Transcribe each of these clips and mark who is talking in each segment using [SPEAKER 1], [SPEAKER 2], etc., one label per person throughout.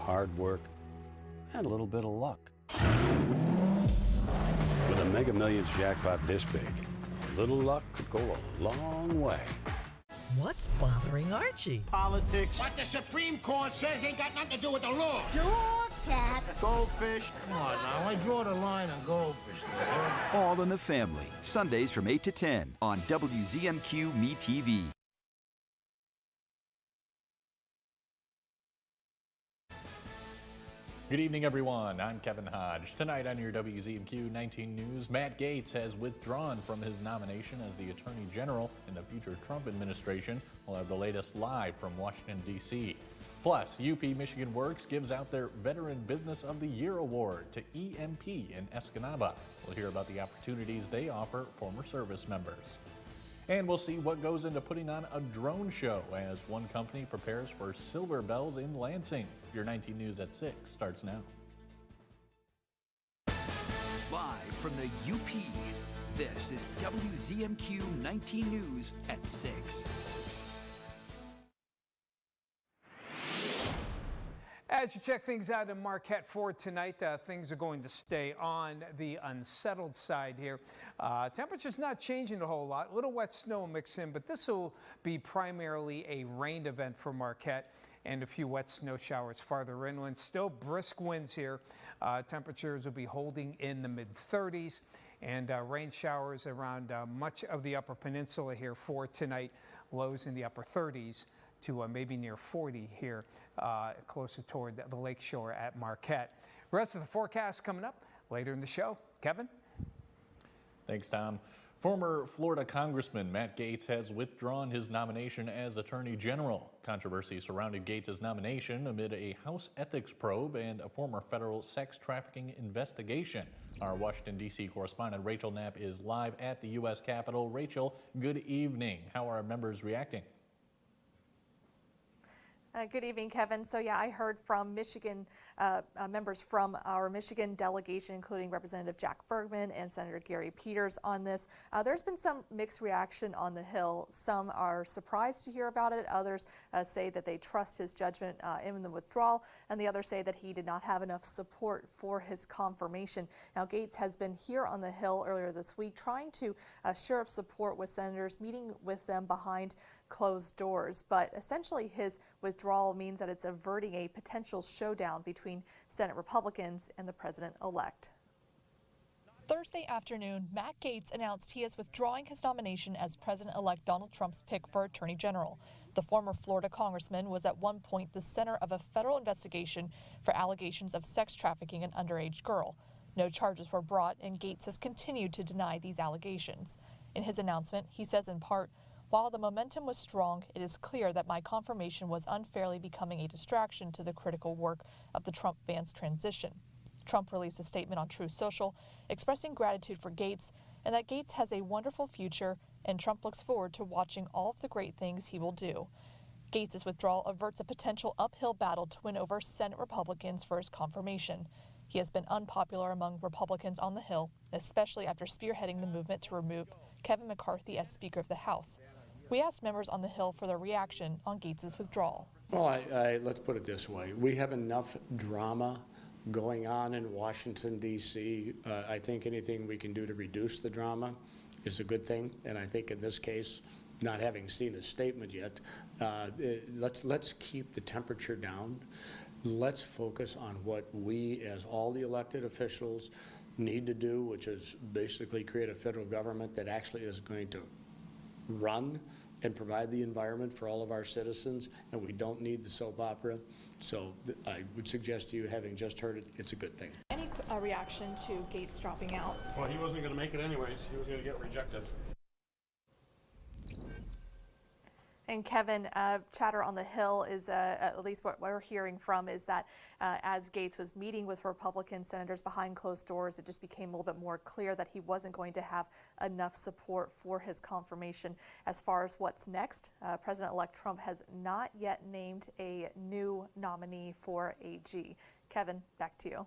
[SPEAKER 1] hard work, and a little bit of luck. With a Mega Millions jackpot this big, a little luck could go a long way.
[SPEAKER 2] What's bothering Archie?
[SPEAKER 3] Politics.
[SPEAKER 4] What the Supreme Court says ain't got nothing to do with the law.
[SPEAKER 5] Dog tap.
[SPEAKER 3] Goldfish.
[SPEAKER 4] Come on now, I draw the line on goldfish.
[SPEAKER 6] All in the Family, Sundays from 8 to 10 on WZMQ Me TV.
[SPEAKER 7] Good evening, everyone. I'm Kevin Hodge. Tonight on your WZMQ 19 News, Matt Gaetz has withdrawn from his nomination as the Attorney General in the future Trump administration. We'll have the latest live from Washington, D.C. Plus, UP Michigan Works gives out their Veteran Business of the Year Award to EMP in Escanaba. We'll hear about the opportunities they offer former service members. And we'll see what goes into putting on a drone show as one company prepares for Silver Bells in Lansing. Your 19 News at 6 starts now.
[SPEAKER 6] Live from the UP, this is WZMQ 19 News at 6.
[SPEAKER 8] As you check things out in Marquette for tonight, things are going to stay on the unsettled side here. Temperature's not changing a whole lot. A little wet snow mix in, but this will be primarily a rain event for Marquette and a few wet snow showers farther inland. Still brisk winds here. Temperatures will be holding in the mid-30s and rain showers around much of the Upper Peninsula here for tonight. Lows in the upper 30s. To maybe near 40 here, closer toward the lake shore at Marquette. Rest of the forecast coming up later in the show. Kevin?
[SPEAKER 7] Thanks, Tom. Former Florida Congressman Matt Gaetz has withdrawn his nomination as Attorney General. Controversy surrounded Gaetz' nomination amid a House ethics probe and a former federal sex trafficking investigation. Our Washington, D.C. correspondent Rachel Knapp is live at the U.S. Capitol. Rachel, good evening. How are members reacting?
[SPEAKER 9] Good evening, Kevin. So yeah, I heard from Michigan members from our Michigan delegation, including Representative Jack Bergman and Senator Gary Peters on this. There's been some mixed reaction on the Hill. Some are surprised to hear about it. Others say that they trust his judgment in the withdrawal, and the others say that he did not have enough support for his confirmation. Now, Gaetz has been here on the Hill earlier this week trying to shore up support with senators, meeting with them behind closed doors, but essentially his withdrawal means that it's averting a potential showdown between Senate Republicans and the president-elect.
[SPEAKER 10] Thursday afternoon, Matt Gaetz announced he is withdrawing his nomination as President-elect Donald Trump's pick for Attorney General. The former Florida congressman was at one point the center of a federal investigation for allegations of sex trafficking an underage girl. No charges were brought, and Gaetz has continued to deny these allegations. In his announcement, he says in part, "While the momentum was strong, it is clear that my confirmation was unfairly becoming a distraction to the critical work of the Trump-Vance transition." Trump released a statement on Truth Social expressing gratitude for Gaetz and that Gaetz has a wonderful future, and Trump looks forward to watching all of the great things he will do. Gaetz' withdrawal averts a potential uphill battle to win over Senate Republicans for his confirmation. He has been unpopular among Republicans on the Hill, especially after spearheading the movement to remove Kevin McCarthy as Speaker of the House. We asked members on the Hill for their reaction on Gaetz' withdrawal.
[SPEAKER 11] Well, let's put it this way. We have enough drama going on in Washington, D.C. I think anything we can do to reduce the drama is a good thing. And I think in this case, not having seen a statement yet, let's keep the temperature down. Let's focus on what we, as all the elected officials, need to do, which is basically create a federal government that actually is going to run and provide the environment for all of our citizens, and we don't need the soap opera. So I would suggest to you, having just heard it, it's a good thing.
[SPEAKER 10] Any reaction to Gaetz dropping out?
[SPEAKER 3] Well, he wasn't going to make it anyways. He was going to get rejected.
[SPEAKER 9] And Kevin, chatter on the Hill is, at least what we're hearing from, is that as Gaetz was meeting with Republican senators behind closed doors, it just became a little bit more clear that he wasn't going to have enough support for his confirmation. As far as what's next, President-elect Trump has not yet named a new nominee for AG. Kevin, back to you.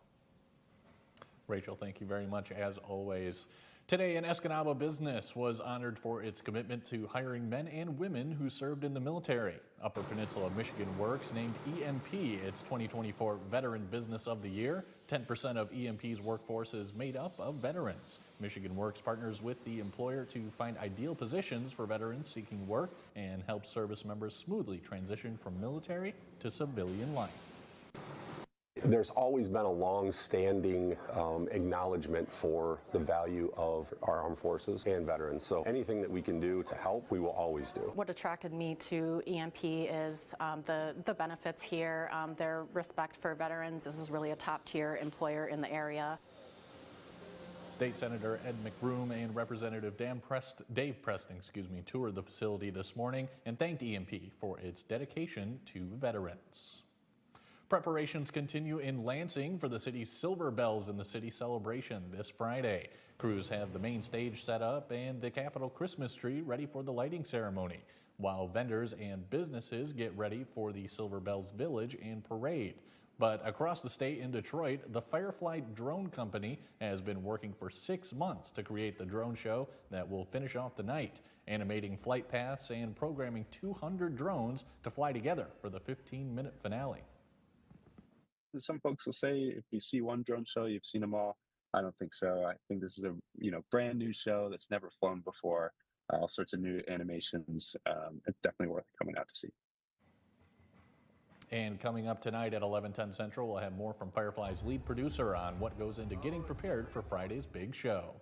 [SPEAKER 7] Rachel, thank you very much as always. Today, an Escanaba business was honored for its commitment to hiring men and women who served in the military. Upper Peninsula Michigan Works named EMP its 2024 Veteran Business of the Year. 10% of EMP's workforce is made up of veterans. Michigan Works partners with the employer to find ideal positions for veterans seeking work and help service members smoothly transition from military to civilian life.
[SPEAKER 5] There's always been a long-standing acknowledgement for the value of our armed forces and veterans. So anything that we can do to help, we will always do.
[SPEAKER 12] What attracted me to EMP is the benefits here, their respect for veterans. This is really a top-tier employer in the area.
[SPEAKER 7] State Senator Ed McBroom and Representative Dave Preston, toured the facility this morning and thanked EMP for its dedication to veterans. Preparations continue in Lansing for the city's Silver Bells in the City celebration this Friday. Crews have the main stage set up and the Capitol Christmas tree ready for the lighting ceremony, while vendors and businesses get ready for the Silver Bells Village and Parade. But across the state in Detroit, the Firefly Drone Company has been working for 6 months to create the drone show that will finish off the night, animating flight paths and programming 200 drones to fly together for the 15-minute finale.
[SPEAKER 13] Some folks will say if you see one drone show, you've seen them all. I don't think so. I think this is a brand new show that's never flown before. All sorts of new animations. It's definitely worth coming out to see.
[SPEAKER 7] And coming up tonight at 11:10 Central, we'll have more from Firefly's lead producer on what goes into getting prepared for Friday's big show.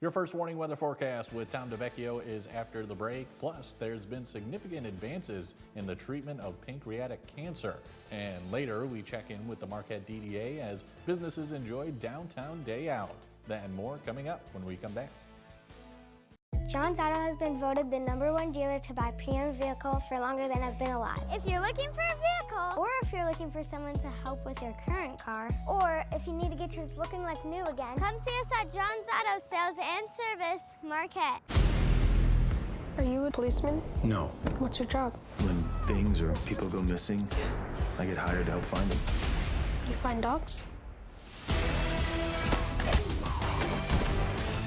[SPEAKER 7] Your first warning weather forecast with Tom DeVecchio is after the break. Plus, there's been significant advances in the treatment of pancreatic cancer. And later, we check in with the Marquette DDA as businesses enjoy Downtown Day Out. That and more coming up when we come back.
[SPEAKER 14] John's Auto has been voted the #1 dealer to buy pre-owned vehicle for longer than I've been alive. If you're looking for a vehicle, or if you're looking for someone to help with your current car, or if you need to get yours looking like new again, come see us at John's Auto Sales and Service, Marquette.
[SPEAKER 15] Are you a policeman?
[SPEAKER 16] No.
[SPEAKER 15] What's your job?
[SPEAKER 16] When things or people go missing, I get hired to help find them.
[SPEAKER 15] You find dogs?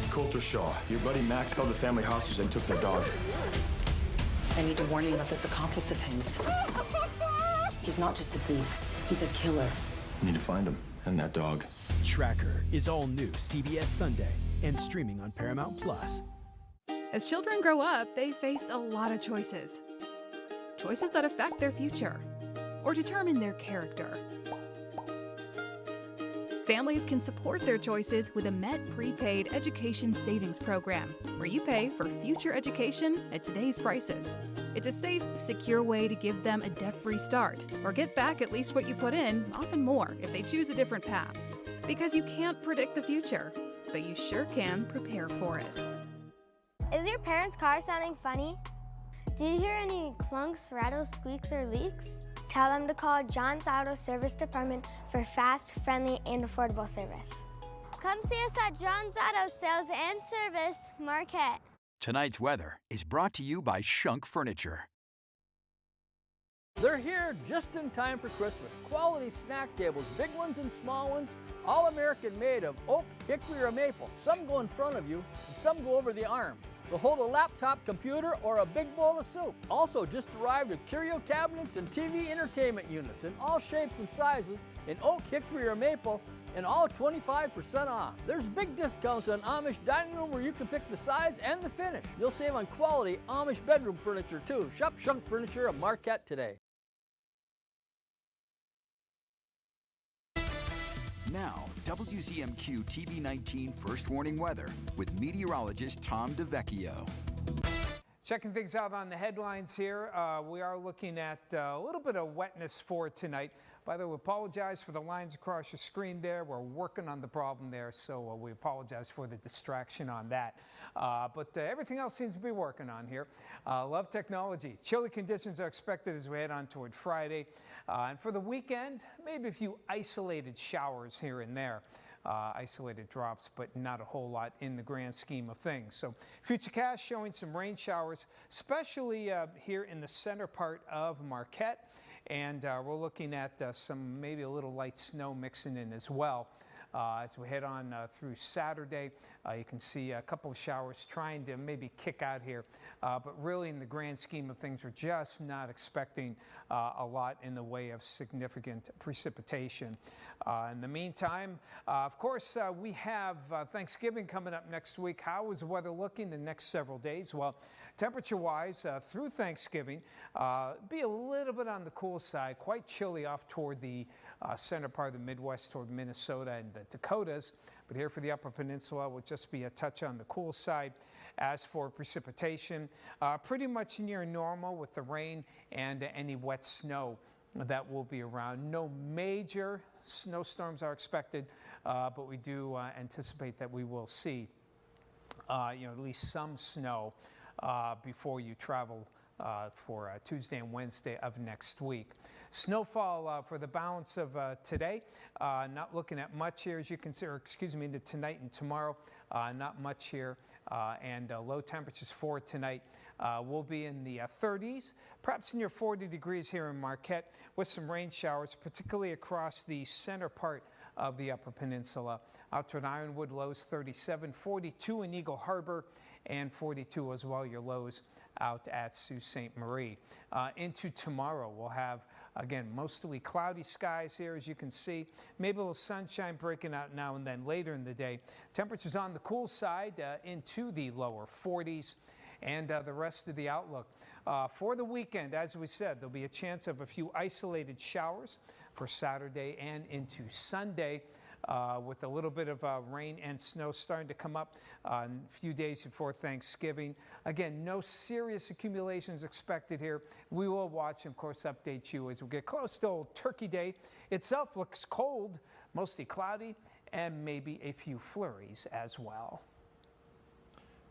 [SPEAKER 16] Coulter Shaw, your buddy Max held the family hostage and took their dog.
[SPEAKER 17] I need to warn you about this accomplice of his. He's not just a thief, he's a killer.
[SPEAKER 16] I need to find him and that dog.
[SPEAKER 18] Tracker is all new CBS Sunday and streaming on Paramount Plus.
[SPEAKER 19] As children grow up, they face a lot of choices. Choices that affect their future or determine their character. Families can support their choices with a Met Prepaid Education Savings Program, where you pay for future education at today's prices. It's a safe, secure way to give them a debt-free start, or get back at least what you put in, often more, if they choose a different path. Because you can't predict the future, but you sure can prepare for it.
[SPEAKER 14] Is your parents' car sounding funny? Do you hear any clunks, rattles, squeaks, or leaks? Tell them to call John's Auto Service Department for fast, friendly, and affordable service. Come see us at John's Auto Sales and Service, Marquette.
[SPEAKER 20] Tonight's weather is brought to you by Shunk Furniture.
[SPEAKER 21] They're here just in time for Christmas. Quality snack tables, big ones and small ones, all American made of oak, hickory, or maple. Some go in front of you, and some go over the arm. They'll hold a laptop computer or a big bowl of soup. Also just arrived with curio cabinets and TV entertainment units in all shapes and sizes in oak, hickory, or maple, and all 25% off. There's big discounts on Amish dining room where you can pick the size and the finish. You'll save on quality Amish bedroom furniture too. Shop Shunk Furniture at Marquette today.
[SPEAKER 20] Now, WZMQ TV19 First Warning Weather with meteorologist Tom DeVecchio.
[SPEAKER 8] Checking things out on the headlines here. We are looking at a little bit of wetness for tonight. By the way, we apologize for the lines across your screen there. We're working on the problem there, so we apologize for the distraction on that. But everything else seems to be working on here. Love technology. Chilly conditions are expected as we head on toward Friday. And for the weekend, maybe a few isolated showers here and there. Isolated drops, but not a whole lot in the grand scheme of things. So Futurecast showing some rain showers, especially here in the center part of Marquette. And we're looking at some maybe a little light snow mixing in as well. As we head on through Saturday, you can see a couple of showers trying to maybe kick out here. But really, in the grand scheme of things, we're just not expecting a lot in the way of significant precipitation. In the meantime, of course, we have Thanksgiving coming up next week. How is the weather looking the next several days? Well, temperature-wise, through Thanksgiving, be a little bit on the cool side, quite chilly off toward the center part of the Midwest, toward Minnesota and the Dakotas. But here for the Upper Peninsula, will just be a touch on the cool side. As for precipitation, pretty much near normal with the rain and any wet snow that will be around. No major snowstorms are expected, but we do anticipate that we will see at least some snow before you travel for Tuesday and Wednesday of next week. Snowfall for the balance of today, not looking at much here as you consider, into tonight and tomorrow, not much here. And low temperatures for tonight will be in the 30s, perhaps near 40 degrees here in Marquette, with some rain showers, particularly across the center part of the Upper Peninsula. Out toward Ironwood, lows 37, 42 in Eagle Harbor, and 42 as well, your lows out at Sault Ste. Marie. Into tomorrow, we'll have, again, mostly cloudy skies here, as you can see. Maybe a little sunshine breaking out now and then later in the day. Temperatures on the cool side into the lower 40s. And the rest of the outlook. For the weekend, as we said, there'll be a chance of a few isolated showers for Saturday and into Sunday, with a little bit of rain and snow starting to come up a few days before Thanksgiving. Again, no serious accumulations expected here. We will watch and, of course, update you as we get close to Old Turkey Day. Itself looks cold, mostly cloudy, and maybe a few flurries as well.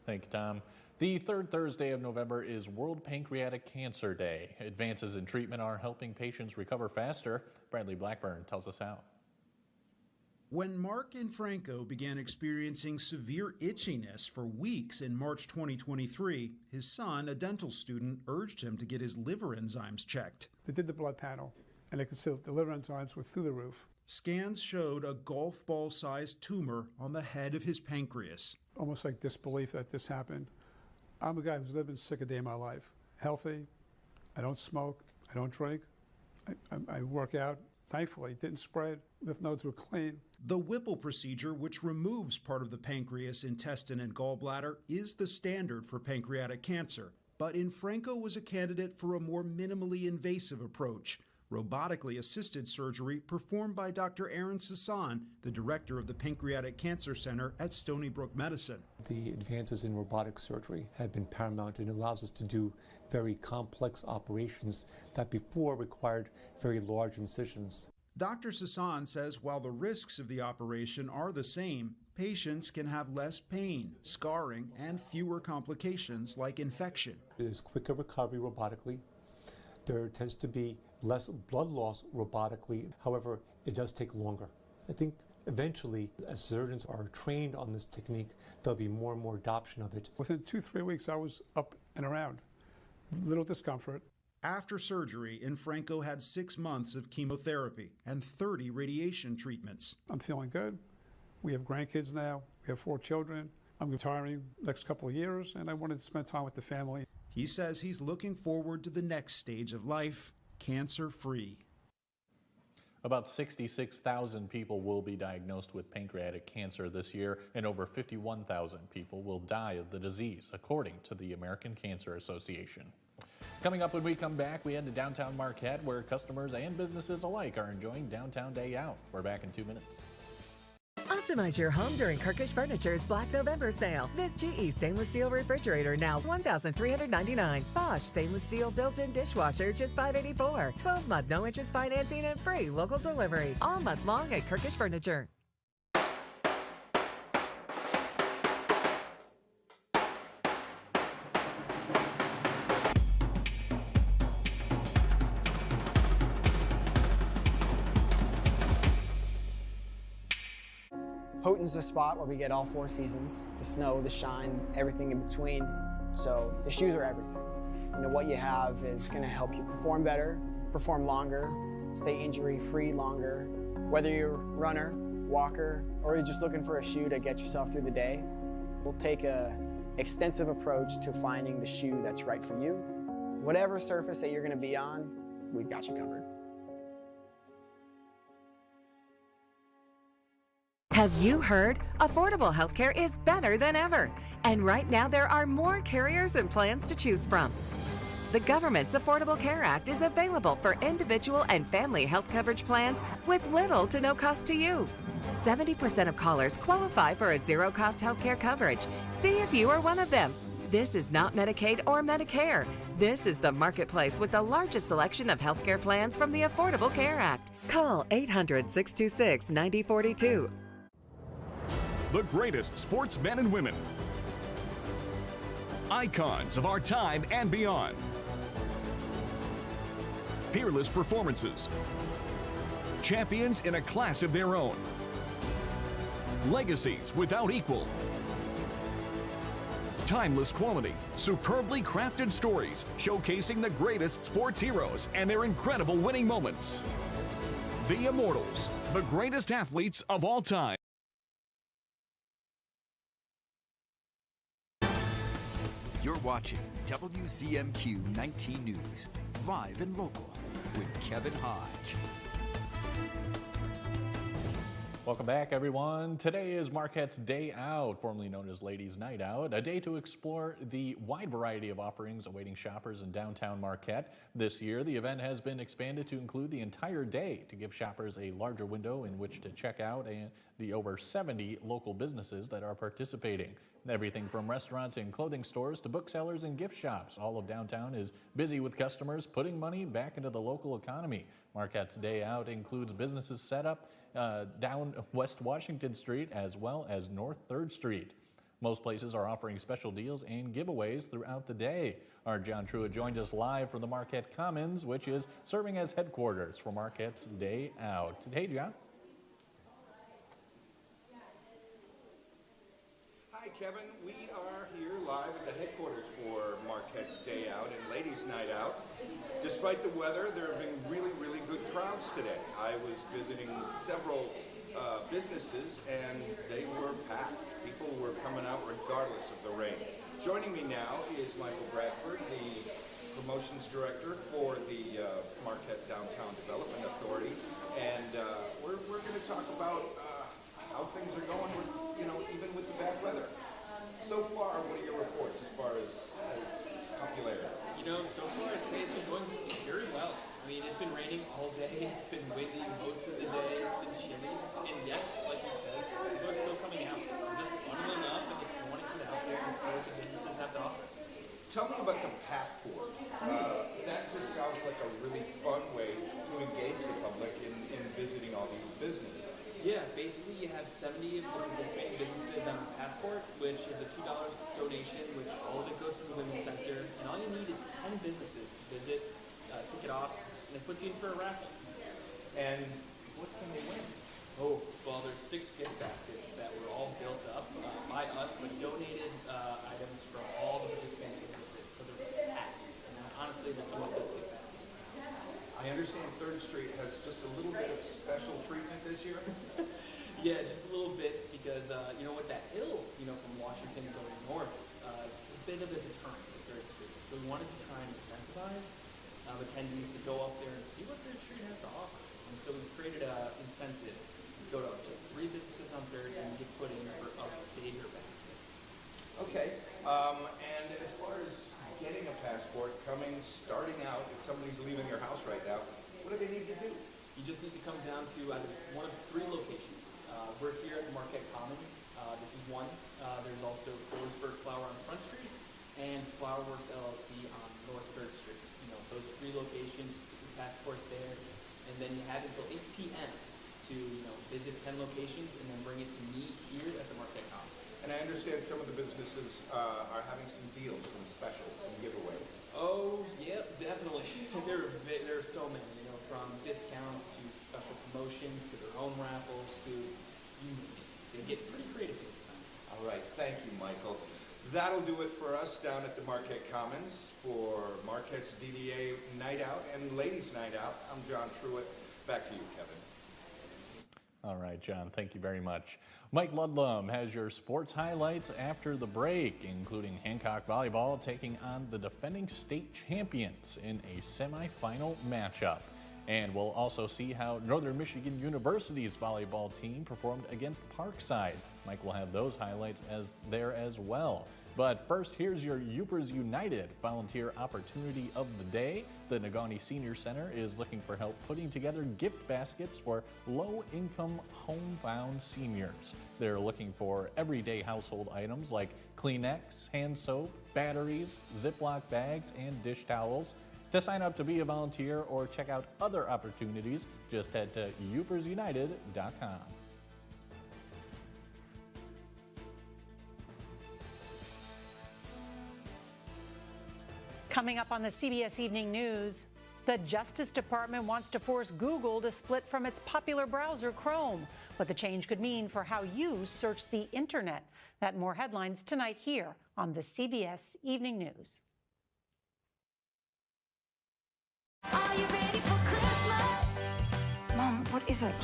[SPEAKER 7] Thank you, Tom. The third Thursday of November is World Pancreatic Cancer Day. Advances in treatment are helping patients recover faster. Bradley Blackburn tells us how.
[SPEAKER 1] When Mark and Franco began experiencing severe itchiness for weeks in March 2023, his son, a dental student, urged him to get his liver enzymes checked.
[SPEAKER 22] They did the blood panel, and they could see the liver enzymes were through the roof.
[SPEAKER 1] Scans showed a golf ball-sized tumor on the head of his pancreas.
[SPEAKER 22] Almost like disbelief that this happened. I'm a guy who's never been sick a day in my life. Healthy, I don't smoke, I don't drink, I work out. Thankfully, didn't spread, lymph nodes were clean.
[SPEAKER 1] The Whipple procedure, which removes part of the pancreas, intestine, and gallbladder, is the standard for pancreatic cancer. But Infranco was a candidate for a more minimally invasive approach. Robotically assisted surgery performed by Dr. Aaron Sasson, the director of the Pancreatic Cancer Center at Stony Brook Medicine.
[SPEAKER 23] The advances in robotic surgery have been paramount and allows us to do very complex operations that before required very large incisions.
[SPEAKER 1] Dr. Sasson says while the risks of the operation are the same, patients can have less pain, scarring, and fewer complications like infection.
[SPEAKER 23] There's quicker recovery robotically. There tends to be less blood loss robotically. However, it does take longer. I think eventually, as surgeons are trained on this technique, there'll be more and more adoption of it.
[SPEAKER 22] Within 2-3 weeks, I was up and around. Little discomfort.
[SPEAKER 1] After surgery, Infranco had 6 months of chemotherapy and 30 radiation treatments.
[SPEAKER 22] I'm feeling good. We have grandkids now. We have 4 children. I'm retiring next couple of years, and I wanted to spend time with the family.
[SPEAKER 1] He says he's looking forward to the next stage of life, cancer-free.
[SPEAKER 7] About 66,000 people will be diagnosed with pancreatic cancer this year, and over 51,000 people will die of the disease, according to the American Cancer Association. Coming up when we come back, we head to downtown Marquette, where customers and businesses alike are enjoying Downtown Day Out. We're back in 2 minutes.
[SPEAKER 2] Optimize your home during Kirkish Furniture's Black November sale. This GE stainless steel refrigerator now $1,399. Bosch stainless steel built-in dishwasher just $584. 12-month no-interest financing and free local delivery. All month long at Kirkish Furniture.
[SPEAKER 24] Houghton's the spot where we get all 4 seasons, the snow, the shine, everything in between. So the shoes are everything. You know, what you have is gonna help you perform better, perform longer, stay injury-free longer. Whether you're a runner, walker, or you're just looking for a shoe to get yourself through the day, we'll take a extensive approach to finding the shoe that's right for you. Whatever surface that you're going to be on, we've got you covered.
[SPEAKER 2] Have you heard? Affordable healthcare is better than ever. And right now there are more carriers and plans to choose from. The government's Affordable Care Act is available for individual and family health coverage plans with little to no cost to you. 70% of callers qualify for a zero-cost healthcare coverage. See if you are one of them. This is not Medicaid or Medicare. This is the marketplace with the largest selection of healthcare plans from the Affordable Care Act. Call 800-626-9042.
[SPEAKER 4] The greatest sportsmen and women. Icons of our time and beyond. Peerless performances. Champions in a class of their own. Legacies without equal. Timeless quality, superbly crafted stories showcasing the greatest sports heroes and their incredible winning moments. The Immortals, the greatest athletes of all time.
[SPEAKER 20] You're watching WZMQ 19 News, live and local, with Kevin Hodge.
[SPEAKER 7] Welcome back, everyone. Today is Marquette's Day Out, formerly known as Ladies' Night Out, a day to explore the wide variety of offerings awaiting shoppers in downtown Marquette. This year, the event has been expanded to include the entire day to give shoppers a larger window in which to check out the over 70 local businesses that are participating. Everything from restaurants and clothing stores to booksellers and gift shops. All of downtown is busy with customers putting money back into the local economy. Marquette's Day Out includes businesses set up down West Washington Street as well as North 3rd Street. Most places are offering special deals and giveaways throughout the day. Our John Truitt joins us live from the Marquette Commons, which is serving as headquarters for Marquette's Day Out. Hey, John.
[SPEAKER 6] Hi, Kevin. We are here live at the headquarters for Marquette's Day Out and Ladies' Night Out. Despite the weather, there have been really good crowds today. I was visiting several businesses and they were packed. People were coming out regardless of the rain. Joining me now is Michael Bradford, the promotions director for the Marquette Downtown Development Authority, and we're going to talk about how things are going with, even with the bad weather. So far, what are your reports as far as popularity?
[SPEAKER 10] So far I'd say it's been going very well. I mean, it's been raining all day, it's been windy most of the day, it's been chilly, and yet, like you said, people are still coming out. So I'm just bundling up and just want to get out there and see what the businesses have to offer.
[SPEAKER 6] Tell me about the passport. That just sounds like a really fun way to engage the public in visiting all these businesses.
[SPEAKER 10] Yeah, basically you have 70 of the participating businesses on a passport, which is a $2 donation, which all of it goes to the Women's Center, and all you need is 10 businesses to visit, tick it off, and it puts you in for a raffle.
[SPEAKER 6] And what can they win?
[SPEAKER 10] Oh, well, there's 6 gift baskets that were all built up by us, but donated items from all the participating businesses, so they're packed. And honestly, there's some of those gift baskets.
[SPEAKER 6] I understand 3rd Street has just a little bit of special treatment this year.
[SPEAKER 10] Yeah, just a little bit, because with that hill, from Washington going north, it's a bit of a deterrent with 3rd Street. So we wanted to try and incentivize attendees to go up there and see what 3rd Street has to offer. And so we created an incentive. You go to just 3 businesses on 3rd and you get put in for a bigger basket.
[SPEAKER 6] Okay, and as far as getting a passport, starting out, if somebody's leaving your house right now, what do they need to do?
[SPEAKER 10] You just need to come down to either one of 3 locations. We're here at the Marquette Commons. This is one. There's also Floresburg Flower on Front Street and Flowerworks LLC on North 3rd Street. Those 3 locations, put your passport there, and then you have until 8 p.m. to visit 10 locations and then bring it to me here at the Marquette Commons.
[SPEAKER 6] And I understand some of the businesses are having some deals, some specials, some giveaways.
[SPEAKER 10] Oh, yeah, definitely. There are so many, from discounts to special promotions to their own raffles to you name it. They get pretty creative this time.
[SPEAKER 6] All right, thank you, Michael. That'll do it for us down at the Marquette Commons for Marquette's DDA Night Out and Ladies Night Out. I'm John Truitt. Back to you, Kevin.
[SPEAKER 7] All right, John, thank you very much. Mike Ludlum has your sports highlights after the break, including Hancock Volleyball taking on the defending state champions in a semifinal matchup. And we'll also see how Northern Michigan University's volleyball team performed against Parkside. Mike will have those highlights there as well. But first, here's your Upers United Volunteer Opportunity of the Day. The Negaunee Senior Center is looking for help putting together gift baskets for low-income homebound seniors. They're looking for everyday household items like Kleenex, hand soap, batteries, Ziploc bags, and dish towels. To sign up to be a volunteer or check out other opportunities, just head to upersunited.com.
[SPEAKER 3] Coming up on the CBS Evening News, the Justice Department wants to force Google to split from its popular browser Chrome. What the change could mean for how you search the internet. That and more headlines tonight here on the CBS Evening News.
[SPEAKER 5] Are you ready for Christmas? Mom, what is it?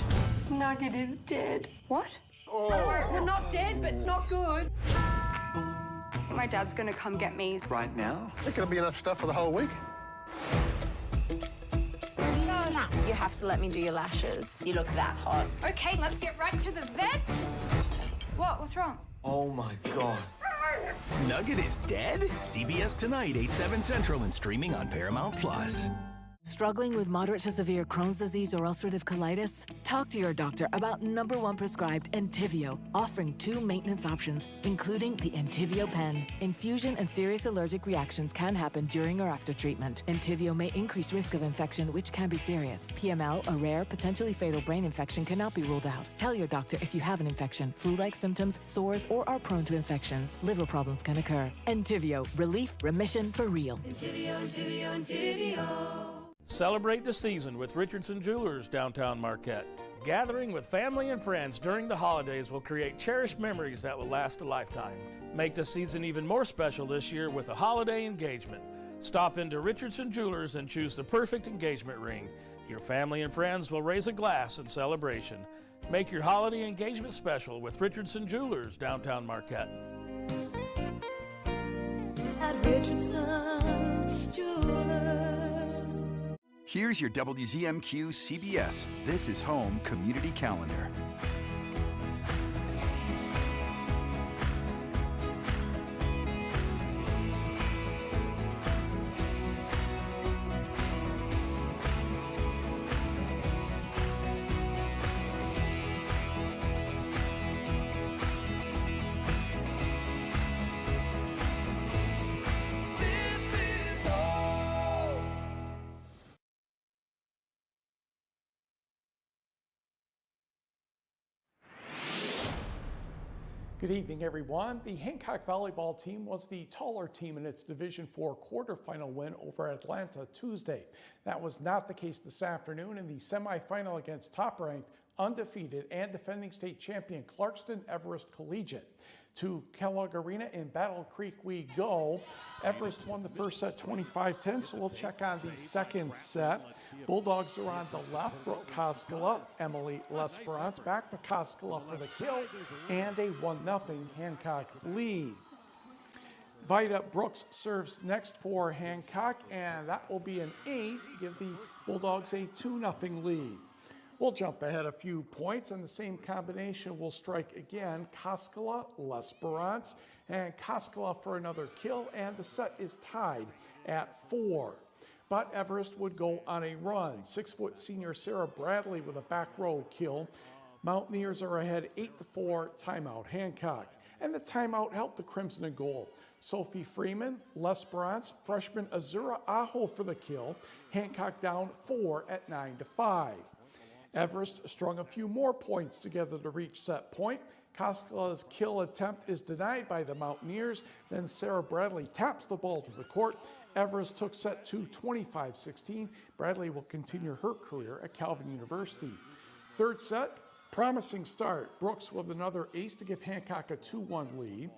[SPEAKER 5] Nugget is dead. What?
[SPEAKER 9] Oh.
[SPEAKER 5] Well, not dead, but not good. My dad's gonna come get me.
[SPEAKER 9] Right now? There's gonna be enough stuff for the whole week.
[SPEAKER 11] No, you have to let me do your lashes. You look that hot.
[SPEAKER 5] Okay, let's get right to the vet. What's wrong?
[SPEAKER 9] Oh my God.
[SPEAKER 25] Nugget is dead? CBS tonight, 8/7 Central and streaming on Paramount Plus.
[SPEAKER 2] Struggling with moderate to severe Crohn's disease or ulcerative colitis? Talk to your doctor about #1 prescribed Entyvio, offering 2 maintenance options, including the Entyvio pen. Infusion and serious allergic reactions can happen during or after treatment. Entyvio may increase risk of infection, which can be serious. PML, a rare, potentially fatal brain infection, cannot be ruled out. Tell your doctor if you have an infection, flu-like symptoms, sores, or are prone to infections. Liver problems can occur. Entyvio, relief, remission for real.
[SPEAKER 5] Entyvio, Entyvio, Entyvio.
[SPEAKER 26] Celebrate the season with Richardson Jewelers, downtown Marquette. Gathering with family and friends during the holidays will create cherished memories that will last a lifetime. Make the season even more special this year with a holiday engagement. Stop into Richardson Jewelers and choose the perfect engagement ring. Your family and friends will raise a glass in celebration. Make your holiday engagement special with Richardson Jewelers, downtown Marquette.
[SPEAKER 5] At Richardson Jewelers.
[SPEAKER 20] Here's your WZMQ CBS This is Home Community Calendar.
[SPEAKER 27] Good evening, everyone. The Hancock volleyball team was the taller team in its Division IV quarterfinal win over Atlanta Tuesday. That was not the case this afternoon in the semifinal against top-ranked, undefeated, and defending state champion Clarkston Everest Collegiate. To Kellogg Arena in Battle Creek we go. Everest won the first set 25-10, so we'll check on the second set. Bulldogs are on the left. Brooke Koskela, Emily Lesperance back to Koskela for the kill, and a 1-0 Hancock lead. Vida Brooks serves next for Hancock, and that will be an ace to give the Bulldogs a 2-0 lead. We'll jump ahead a few points, and the same combination will strike again. Koskela, Lesperance, and Koskela for another kill, and the set is tied at 4. But Everest would go on a run. 6-foot senior Sarah Bradley with a back row kill. Mountaineers are ahead 8-4, timeout Hancock. And the timeout helped the Crimson in goal. Sophie Freeman, Lesperance, freshman Azura Aho for the kill. Hancock down 4 at 9-5. Everest strung a few more points together to reach set point. Koskela's kill attempt is denied by the Mountaineers. Then Sarah Bradley taps the ball to the court. Everest took set 2 25-16. Bradley will continue her career at Calvin University. Third set, promising start. Brooks with another ace to give Hancock a 2-1 lead.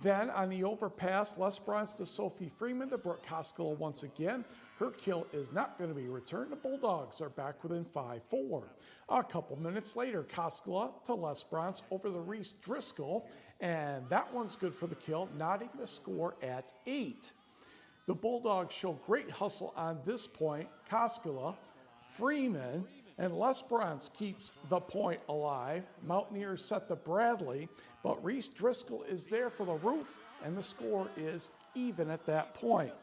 [SPEAKER 27] Then on the overpass, Lesperance to Sophie Freeman to Brooke Koskela once again. Her kill is not going to be returned. The Bulldogs are back within 5-4. A couple minutes later, Koskela to Les Bronze over the Reese Driscoll, and that one's good for the kill, knotting the score at 8. The Bulldogs show great hustle on this point. Koskela, Freeman, and Les Bronze keeps the point alive. Mountaineers set the Bradley, but Reese Driscoll is there for the roof, and the score is even at that point.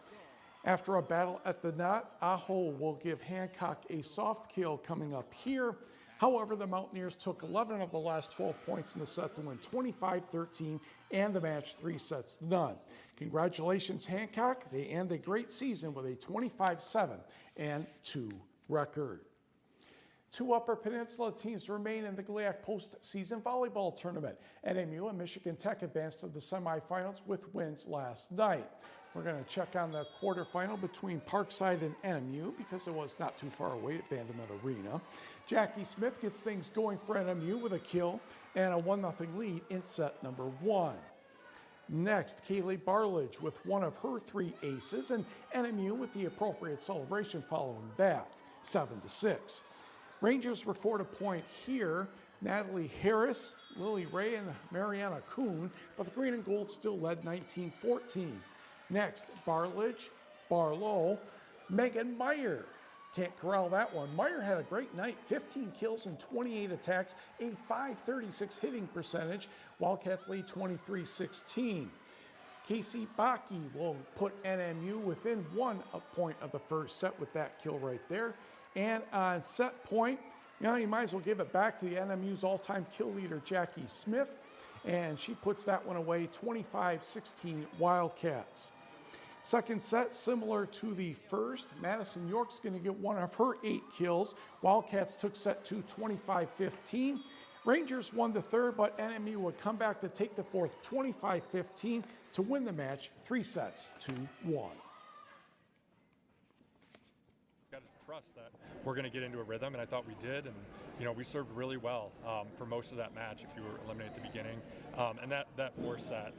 [SPEAKER 27] After a battle at the knot, Aho will give Hancock a soft kill coming up here. However, the Mountaineers took 11 of the last 12 points in the set to win 25-13 and the match 3-0. Congratulations, Hancock. They end a great season with a 25-7-2 record. 2 Upper Peninsula teams remain in the GLIAC postseason volleyball tournament. NMU and Michigan Tech advanced to the semifinals with wins last night. We're going to check on the quarterfinal between Parkside and NMU because it was not too far away at Vanderbilt Arena. Jackie Smith gets things going for NMU with a kill and a 1-0 lead in set number 1. Next, Kaylee Barledge with one of her 3 aces, and NMU with the appropriate celebration following that, 7-6. Rangers record a point here. Natalie Harris, Lily Ray, and Mariana Kuhn, but the green and gold still led 19-14. Next, Barledge, Barlow, Megan Meyer. Can't corral that one. Meyer had a great night, 15 kills and 28 attacks, a .536 hitting percentage. Wildcats lead 23-16. Casey Baki will put NMU within 1 point of the first set with that kill right there. And on set point, you might as well give it back to the NMU's all-time kill leader, Jackie Smith. And she puts that one away, 25-16 Wildcats. Second set, similar to the first. Madison York's going to get one of her 8 kills. Wildcats took set 2, 25-15. Rangers won the third, but NMU would come back to take the fourth, 25-15, to win the match 3-1.
[SPEAKER 12] Got to trust that we're going to get into a rhythm, and I thought we did. And we served really well for most of that match if you were eliminated at the beginning. And that fourth set,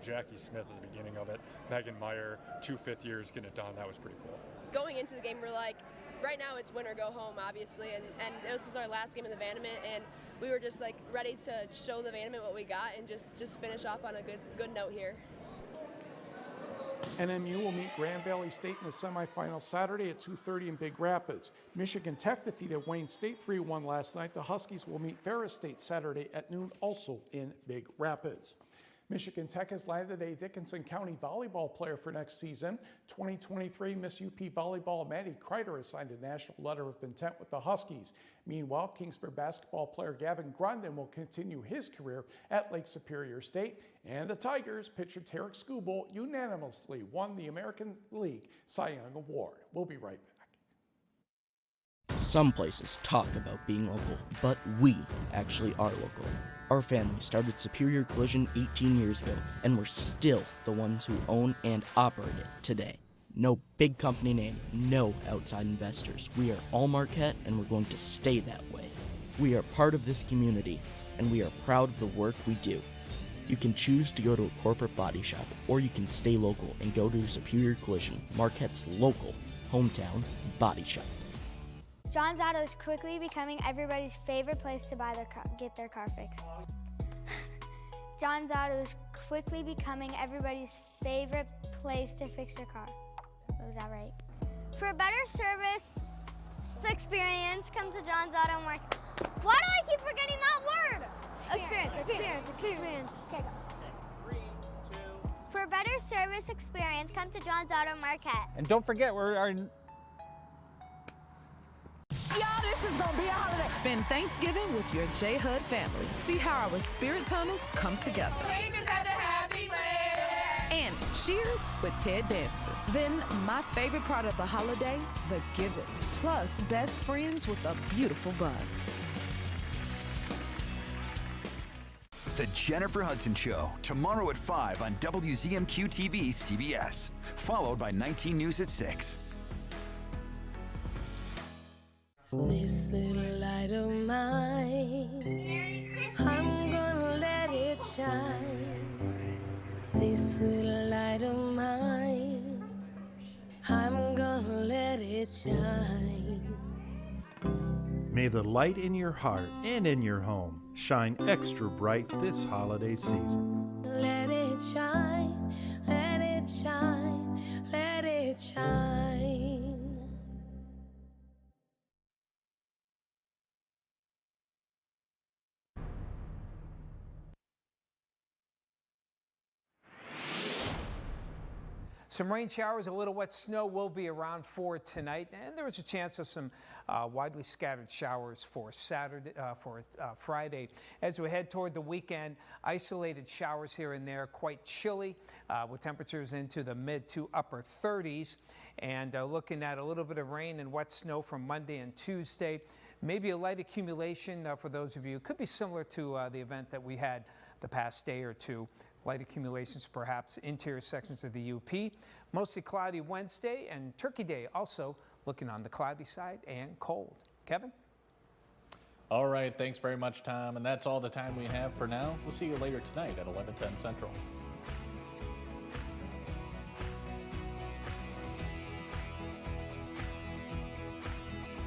[SPEAKER 12] Jackie Smith at the beginning of it, Megan Meyer, 2 fifth years getting it done, that was pretty cool.
[SPEAKER 13] Going into the game, we're like, right now it's win or go home, obviously, and this was our last game in the Vanderbilt, and we were just like ready to show the Vanderbilt what we got and just finish off on a good note here.
[SPEAKER 27] NMU will meet Grand Valley State in the semifinal Saturday at 2:30 in Big Rapids. Michigan Tech defeated Wayne State 3-1 last night. The Huskies will meet Ferris State Saturday at noon, also in Big Rapids. Michigan Tech has landed a Dickinson County volleyball player for next season. 2023 Miss UP Volleyball Maddie Kreider has signed a national letter of intent with the Huskies. Meanwhile, Kingsford basketball player Gavin Grondin will continue his career at Lake Superior State. And the Tigers pitcher Tarek Skubal unanimously won the American League Cy Young Award. We'll be right back.
[SPEAKER 15] Some places talk about being local, but we actually are local. Our family started Superior Collision 18 years ago, and we're still the ones who own and operate it today. No big company name, no outside investors. We are all Marquette, and we're going to stay that way. We are part of this community, and we are proud of the work we do. You can choose to go to a corporate body shop, or you can stay local and go to Superior Collision, Marquette's local hometown body shop.
[SPEAKER 14] John's Auto is quickly becoming everybody's favorite place to get their car fixed. John's Auto is quickly becoming everybody's favorite place to fix their car. Was that right? For a better service experience, come to John's Auto Market. Why do I keep forgetting that word? Experience. Okay, go. 3, 2. For a better service experience, come to John's Auto Market.
[SPEAKER 21] And don't forget,
[SPEAKER 16] Y'all, this is gonna be a holiday.
[SPEAKER 2] Spend Thanksgiving with your J Hud family. See how our spirit tunnels come together. And cheers with Ted Danson. Then, my favorite part of the holiday, the giving. Plus, best friends with a beautiful bun.
[SPEAKER 20] The Jennifer Hudson Show, tomorrow at 5 on WZMQ TV CBS, followed by 19 News at 6.
[SPEAKER 17] This little light of mine, I'm gonna let it shine. This little light of mine, I'm gonna let it shine.
[SPEAKER 1] May the light in your heart and in your home shine extra bright this holiday season.
[SPEAKER 17] Let it shine, let it shine, let it shine.
[SPEAKER 8] Some rain showers, a little wet snow will be around for tonight, and there is a chance of some widely scattered showers for Friday. As we head toward the weekend, isolated showers here and there, quite chilly, with temperatures into the mid to upper 30s, and looking at a little bit of rain and wet snow from Monday and Tuesday. Maybe a light accumulation for those of you. Could be similar to the event that we had the past day or two. Light accumulations, perhaps interior sections of the UP. Mostly cloudy Wednesday, and Turkey Day also looking on the cloudy side and cold. Kevin?
[SPEAKER 7] All right, thanks very much, Tom. And that's all the time we have for now. We'll see you later tonight at 11:10 Central.